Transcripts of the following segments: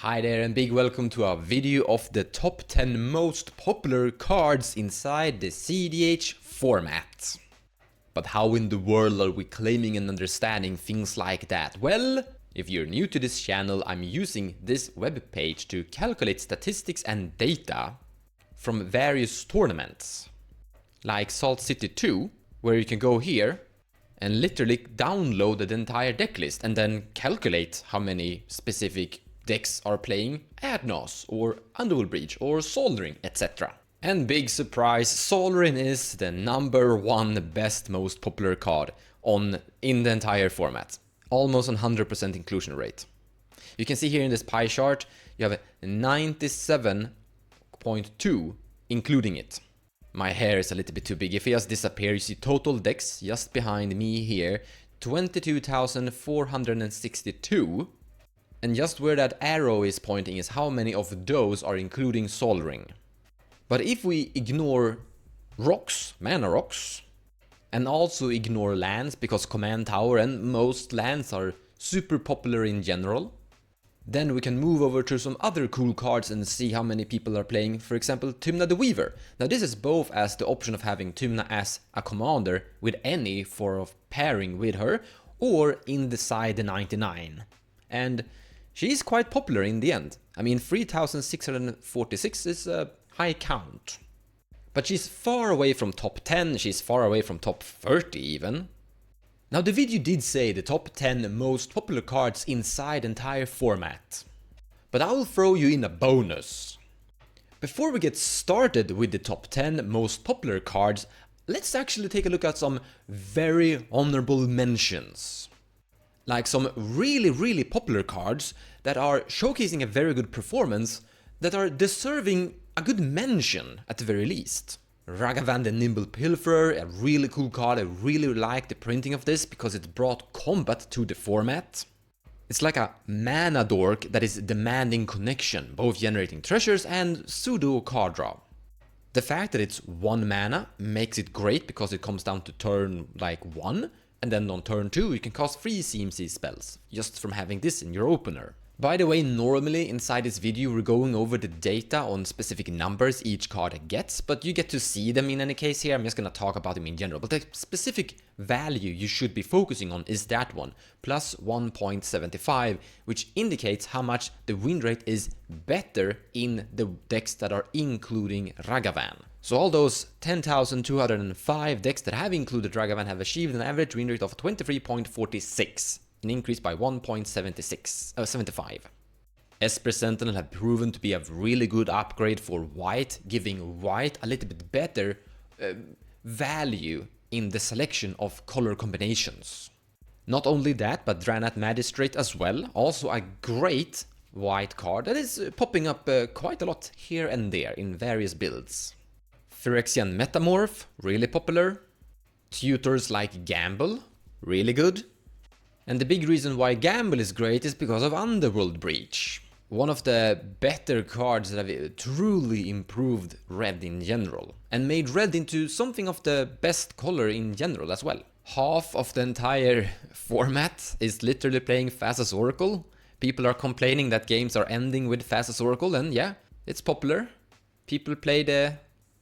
Hi there and big welcome to a video of the top 10 most popular cards inside the cEDH format. But how in the world are we claiming and understanding things like that? Well, if you're new to this channel, I'm using this web page to calculate statistics and data from various tournaments, like Salt City 2, where you can go here and literally download the entire deck list and then calculate how many specific decks are playing Adnos or Underworld Breach or Soldering, etc. And big surprise, Soldering is the number one best most popular card in the entire format. Almost 100% inclusion rate. You can see here in this pie chart, you have 97.2 including it. My hair is a little bit too big. If it just disappear, you see total decks just behind me here, 22,462. And just where that arrow is pointing is how many of those are including Soldering. But if we ignore rocks, mana rocks, and also ignore lands because Command Tower and most lands are super popular in general, then we can move over to some other cool cards and see how many people are playing, for example, Tymna the Weaver. Now this is both as the option of having Tymna as a commander with any form of pairing with her, or in the side 99. And she's quite popular in the end. I mean, 3,646 is a high count. But she's far away from top 10, she's far away from top 30 even. Now the video did say the top 10 most popular cards inside the entire format. But I will throw you in a bonus. Before we get started with the top 10 most popular cards, let's actually take a look at some very honorable mentions. Like some really popular cards that are showcasing a very good performance that are deserving a good mention at the very least. Ragavan the Nimble Pilferer, a really cool card. I really like the printing of this because it brought combat to the format. It's like a mana dork that is demanding connection, both generating treasures and pseudo card draw. The fact that it's 1 mana makes it great because it comes down to turn like 1, and then on turn 2 you can cast 3 CMC spells just from having this in your opener. By the way, normally inside this video we're going over the data on specific numbers each card gets, but you get to see them in any case here. I'm just gonna talk about them in general, but the specific value you should be focusing on is that one, plus 1.75, which indicates how much the win rate is better in the decks that are including Ragavan. So all those 10,205 decks that have included Ragavan have achieved an average win rate of 23.46. An increase by 1.75. Esper Sentinel have proven to be a really good upgrade for white, giving white a little bit better value in the selection of color combinations. Not only that, but Dranat Magistrate as well, also a great white card that is popping up quite a lot here and there in various builds. Phyrexian Metamorph, really popular. Tutors like Gamble, really good. And the big reason why Gamble is great is because of Underworld Breach. One of the better cards that have truly improved red in general. And made red into something of the best color in general as well. Half of the entire format is literally playing Thassa's Oracle. People are complaining that games are ending with Thassa's Oracle, and yeah, it's popular. People play the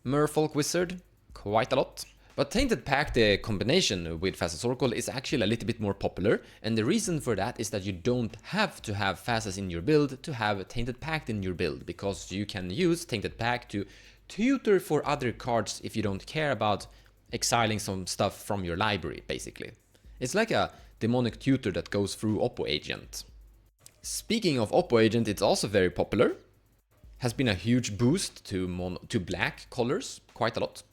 Merfolk Wizard quite a lot. But Tainted Pact, the combination with Thassa's Oracle, is actually a little bit more popular, and the reason for that is that you don't have to have Thassa's in your build to have Tainted Pact in your build, because you can use Tainted Pact to tutor for other cards if you don't care about exiling some stuff from your library, basically. It's like a demonic tutor that goes through Oppo Agent. Speaking of Oppo Agent, it's also very popular. Has been a huge boost to black colors, quite a lot.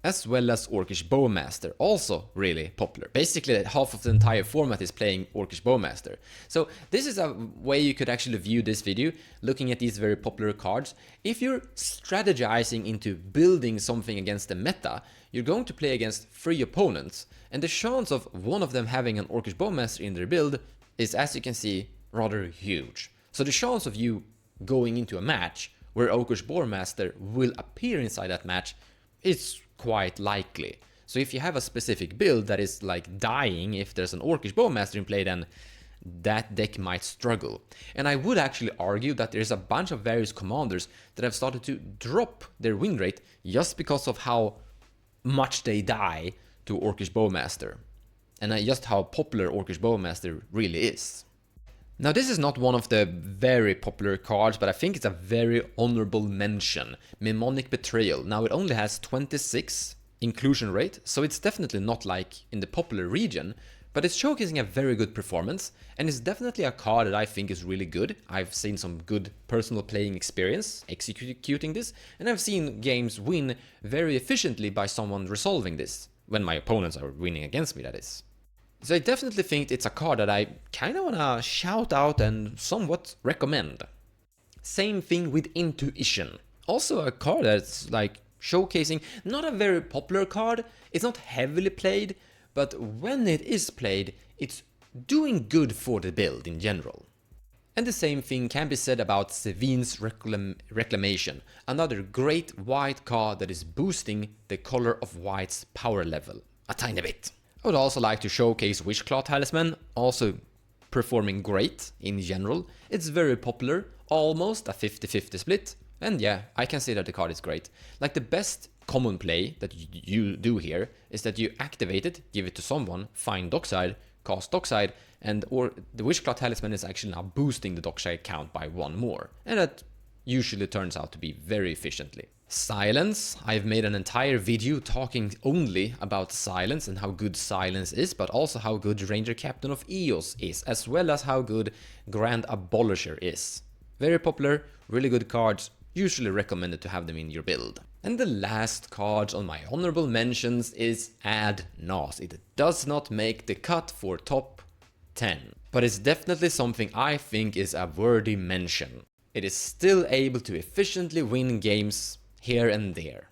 As well as Orcish Bowmaster, also really popular. Basically half of the entire format is playing Orcish Bowmaster. So this is a way you could actually view this video, looking at these very popular cards. If you're strategizing into building something against the meta, you're going to play against 3 opponents, and the chance of one of them having an Orcish Bowmaster in their build is, as you can see, rather huge. So the chance of you going into a match where Orcish Bowmaster will appear inside that match is quite likely. So if you have a specific build that is like dying if there's an Orcish Bowmaster in play, then that deck might struggle. And I would actually argue that there's a bunch of various commanders that have started to drop their win rate just because of how much they die to Orcish Bowmaster. And just how popular Orcish Bowmaster really is. Now this is not one of the very popular cards, but I think it's a very honorable mention. Mnemonic Betrayal. Now it only has 26 inclusion rate, so it's definitely not like in the popular region, but it's showcasing a very good performance, and it's definitely a card that I think is really good. I've seen some good personal playing experience executing this, and I've seen games win very efficiently by someone resolving this, when my opponents are winning against me, that is. So I definitely think it's a card that I kinda wanna shout out and somewhat recommend. Same thing with Intuition. Also a card that's like showcasing not a very popular card, it's not heavily played, but when it is played, it's doing good for the build in general. And the same thing can be said about Sevin's Reclamation, another great white card that is boosting the color of white's power level a tiny bit. I would also like to showcase Wishclaw Talisman, also performing great in general. It's very popular, almost a 50-50 split, and yeah, I can say that the card is great. Like the best common play that you do here is that you activate it, give it to someone, find Dockside, cast Dockside, or the Wishclaw Talisman is actually now boosting the Dockside count by 1 more, and that usually turns out to be very efficiently. Silence. I've made an entire video talking only about Silence and how good Silence is, but also how good Ranger Captain of Eos is, as well as how good Grand Abolisher is. Very popular, really good cards, usually recommended to have them in your build. And the last card on my honorable mentions is Ad Nas. It does not make the cut for top 10, but it's definitely something I think is a worthy mention. It is still able to efficiently win games here and there.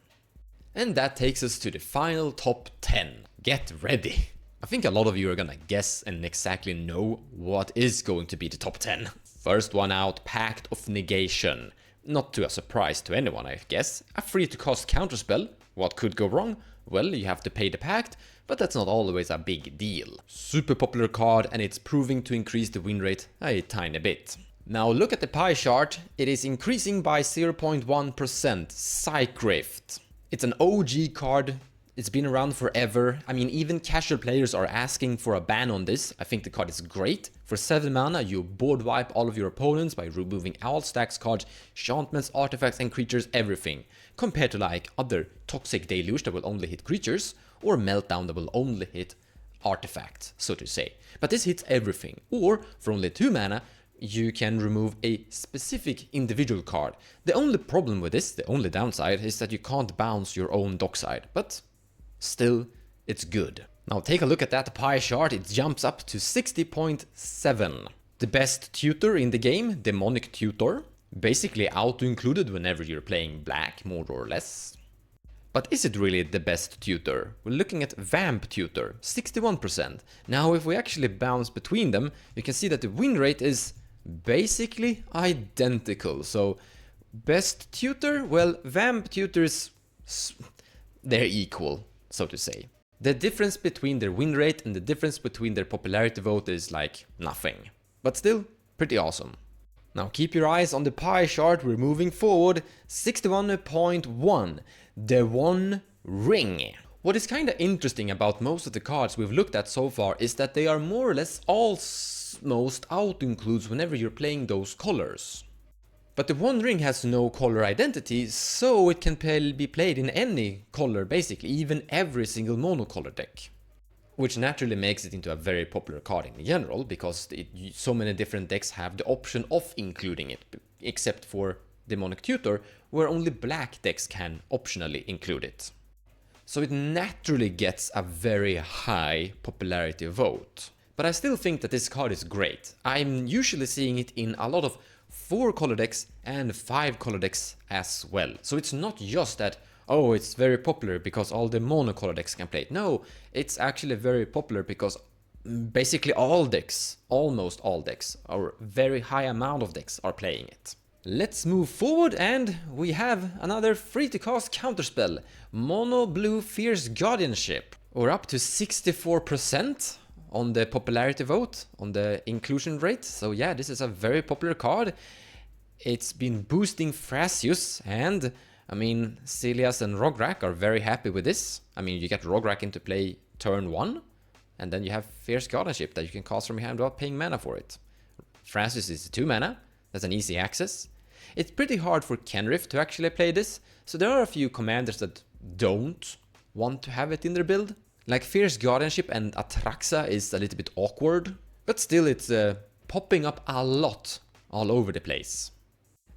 And that takes us to the final top 10. Get ready. I think a lot of you are gonna guess and exactly know what is going to be the top 10. First one out, Pact of Negation. Not to a surprise to anyone, I guess. A free to cast counterspell. What could go wrong? Well, you have to pay the pact, but that's not always a big deal. Super popular card, and it's proving to increase the win rate a tiny bit. Now look at the pie chart, it is increasing by 0.1%, Psych Rift. It's an OG card, it's been around forever. I mean, even casual players are asking for a ban on this. I think the card is great. For 7 mana, you board wipe all of your opponents by removing all stacks cards, enchantments, artifacts and creatures, everything. Compared to like other Toxic Deluge that will only hit creatures, or Meltdown that will only hit artifacts, so to say. But this hits everything. Or, for only 2 mana, you can remove a specific individual card. The only problem with this, the only downside, is that you can't bounce your own Dockside, but still, it's good. Now take a look at that pie chart, it jumps up to 60.7. The best tutor in the game, Demonic Tutor, basically auto-included whenever you're playing black, more or less. But is it really the best tutor? We're looking at Vamp Tutor, 61%. Now if we actually bounce between them, you can see that the win rate is basically identical. So best tutor, well, Vamp Tutors, they're equal, so to say. The difference between their win rate and the difference between their popularity vote is like nothing. But still, pretty awesome. Now keep your eyes on the pie chart, we're moving forward. 61.1, the One Ring. What is kinda interesting about most of the cards we've looked at so far is that they are more or less almost auto-includes whenever you're playing those colors. But the One Ring has no color identity, so it can be played in any color basically, even every single monocolor deck. Which naturally makes it into a very popular card in general, because so many different decks have the option of including it, except for Demonic Tutor, where only black decks can optionally include it. So it naturally gets a very high popularity vote. But I still think that this card is great. I'm usually seeing it in a lot of 4 color decks and 5 color decks as well. So it's not just that, oh, it's very popular because all the monocolor decks can play it. No, it's actually very popular because basically all decks, almost all decks, or very high amount of decks are playing it. Let's move forward, and we have another free to cast counterspell, Mono Blue Fierce Guardianship. We're up to 64%. on the popularity vote, on the inclusion rate. So yeah, this is a very popular card. It's been boosting Thrasius, and I mean, Celias and Rograk are very happy with this. I mean, you get Rograk into play turn 1, and then you have Fierce Guardianship that you can cast from your hand without paying mana for it. Thrasius is 2 mana, that's an easy access. It's pretty hard for Kenrith to actually play this, so there are a few commanders that don't want to have it in their build. Like Fierce Guardianship and Atraxa is a little bit awkward, but still it's popping up a lot all over the place.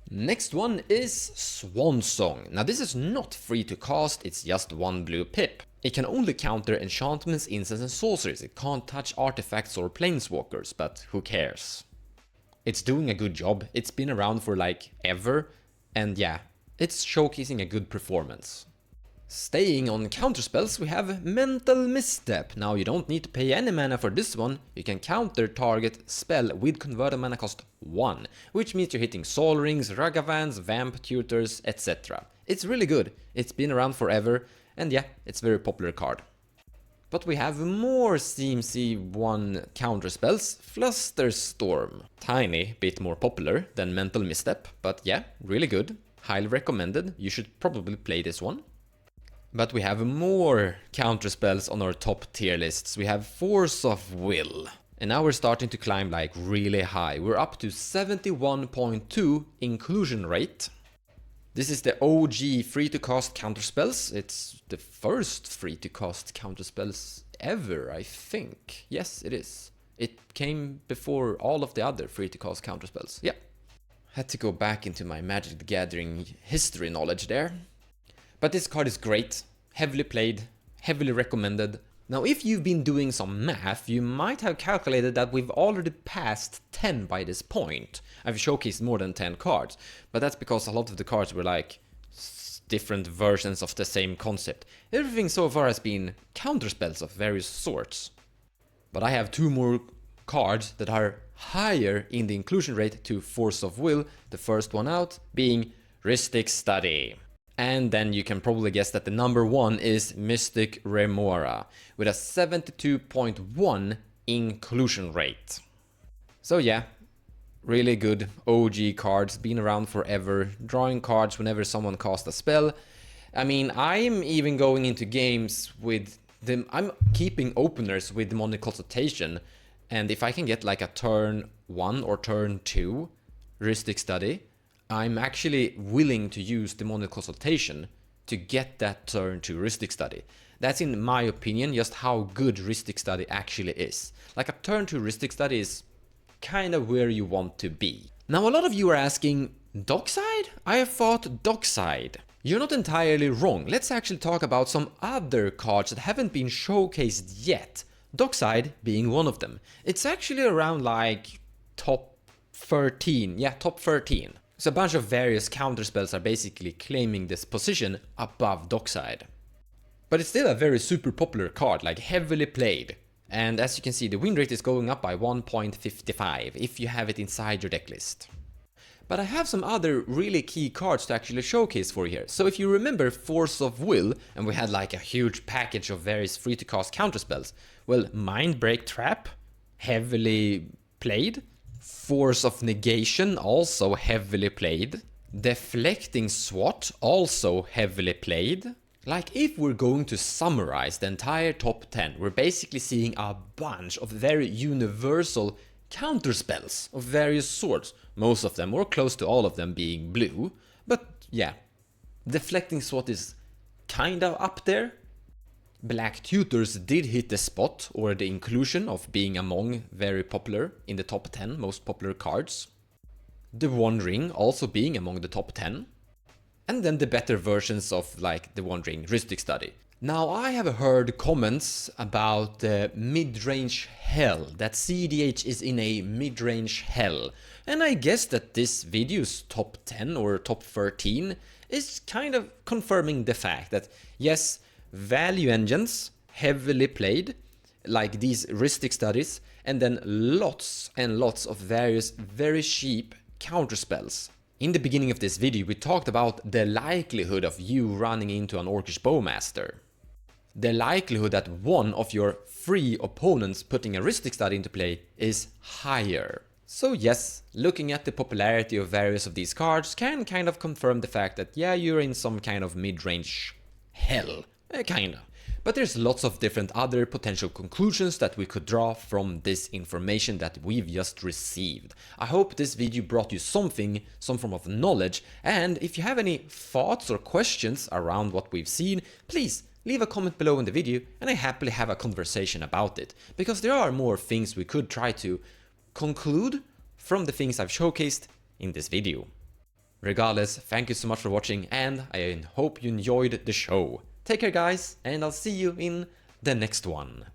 Next one is Swan Song. Now this is not free to cast, it's just 1 blue pip. It can only counter enchantments, instants and sorceries. It can't touch artifacts or planeswalkers, but who cares? It's doing a good job, it's been around for like ever, and yeah, it's showcasing a good performance. Staying on counterspells, we have Mental Misstep. Now you don't need to pay any mana for this one, you can counter target spell with converted mana cost 1, which means you're hitting Sol Rings, Ragavans, Vamp Tutors, etc. It's really good, it's been around forever, and yeah, it's a very popular card. But we have more CMC1 counterspells, Flusterstorm. Tiny bit more popular than Mental Misstep, but yeah, really good, highly recommended, you should probably play this one. But we have more counterspells on our top tier lists. We have Force of Will. And now we're starting to climb like really high. We're up to 71.2 inclusion rate. This is the OG free to cast counterspells. It's the first free to cast counterspells ever, I think. Yes, it is. It came before all of the other free to cast counterspells. Yeah. Had to go back into my Magic the Gathering history knowledge there. But this card is great, heavily played, heavily recommended. Now if you've been doing some math, you might have calculated that we've already passed 10 by this point. I've showcased more than 10 cards, but that's because a lot of the cards were like different versions of the same concept. Everything so far has been counterspells of various sorts. But I have 2 more cards that are higher in the inclusion rate to Force of Will, the first one out being Rhystic Study. And then you can probably guess that the number 1 is Mystic Remora with a 72.1 inclusion rate. So yeah, really good OG cards, been around forever, drawing cards whenever someone casts a spell. I mean, I'm even going into games with them, I'm keeping openers with Demonic Consultation, and if I can get like a turn 1 or turn 2 Rhystic Study, I'm actually willing to use Demonic Consultation to get that turn to Rhystic Study. That's in my opinion just how good Rhystic Study actually is. Like a turn to Rhystic Study is kind of where you want to be. Now a lot of you are asking, Dockside? I have thought Dockside. You're not entirely wrong. Let's actually talk about some other cards that haven't been showcased yet. Dockside being one of them. It's actually around like top 13. Yeah, top 13. So a bunch of various counterspells are basically claiming this position above Dockside. But it's still a very super popular card, like heavily played. And as you can see, the win rate is going up by 1.55 if you have it inside your deck list. But I have some other really key cards to actually showcase for you here. So if you remember Force of Will, and we had like a huge package of various free to cast counterspells, well, Mindbreak Trap, heavily played. Force of Negation, also heavily played. Deflecting Swat, also heavily played. Like if we're going to summarize the entire top 10, we're basically seeing a bunch of very universal counterspells of various sorts. Most of them, or close to all of them, being blue. But yeah, Deflecting Swat is kinda up there. Black Tutors did hit the spot, or the inclusion of being among very popular in the top 10 most popular cards. The Wandering also being among the top 10. And then the better versions of like the Wandering Rhystic Study. Now I have heard comments about the mid-range hell, that cEDH is in a mid-range hell. And I guess that this video's top 10 or top 13 is kind of confirming the fact that yes, value engines heavily played, like these Rhystic Studies, and then lots and lots of various very cheap counterspells. In the beginning of this video we talked about the likelihood of you running into an Orcish Bowmaster. the likelihood that one of your 3 opponents putting a heuristic study into play is higher. So yes, looking at the popularity of various of these cards can kind of confirm the fact that yeah, you're in some kind of mid-range hell, kinda. But there's lots of different other potential conclusions that we could draw from this information that we've just received. I hope this video brought you something, some form of knowledge, and if you have any thoughts or questions around what we've seen, please leave a comment below in the video and I happily have a conversation about it, because there are more things we could try to conclude from the things I've showcased in this video. Regardless, thank you so much for watching and I hope you enjoyed the show. Take care guys, and I'll see you in the next one.